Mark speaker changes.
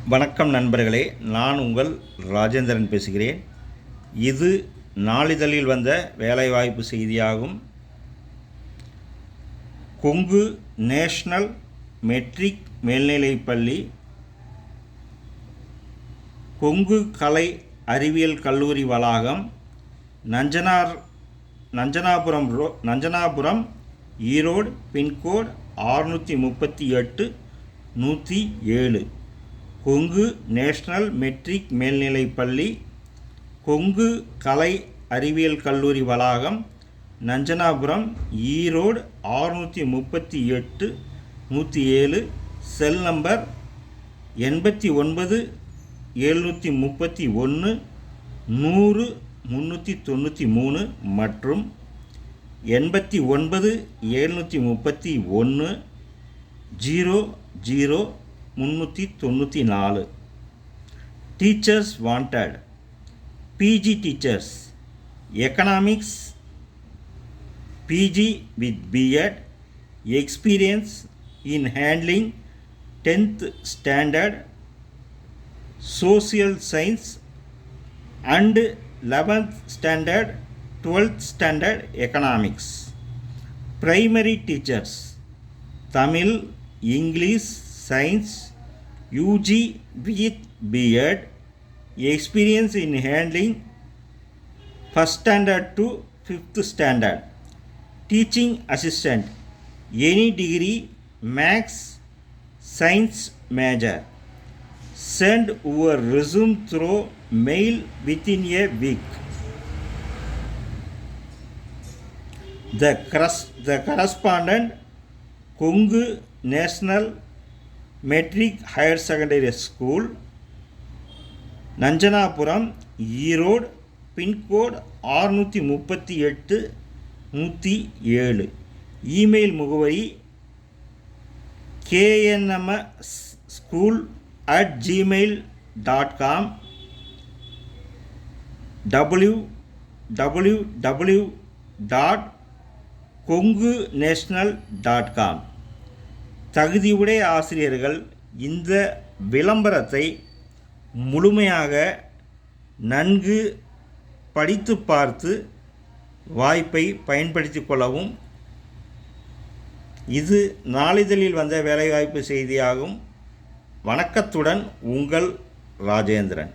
Speaker 1: வணக்கம் நண்பர்களே, நான் உங்கள் ராஜேந்திரன் பேசுகிறேன். இது நாளிதழில் வந்த வேலைவாய்ப்பு செய்தியாகும். கொங்கு நேஷனல் மெட்ரிக் மேல்நிலைப்பள்ளி, கொங்கு கலை அறிவியல் கல்லூரி வளாகம், Nanjanapuram, Erode, pincode 638 107. Kongu national metric மேல்நிலைப்பள்ளி, கொங்கு கலை அறிவியல் கல்லூரி வளாகம், நஞ்சனாபுரம், ஈரோடு 638 107. செல் நம்பர் 89 731 100 393 மற்றும் 89 731 00 394. Teachers wanted: PG teachers, economics, PG with B.Ed, experience in handling 10th standard social science and 11th standard 12th standard economics. Primary teachers: Tamil, English, Science, UG with B.Ed, experience in handling 1st standard to 5th standard. Teaching assistant, any degree, Maths, Science major. Send your resume through mail within a week. The correspondent, Kongu National Metric Higher Secondary School, Nanjanapuram, Erode, pincode 638 107. Email முகவரி knmschool@gmail.com, www.kongunational.com. தகுதியுடைய ஆசிரியர்கள் இந்த விளம்பரத்தை முழுமையாக நன்கு படித்து பார்த்து வாய்ப்பை பயன்படுத்தி கொள்ளவும். இது நாளிதழில் வந்த வேலைவாய்ப்பு செய்தியாகும். வணக்கத்துடன் உங்கள் ராஜேந்திரன்.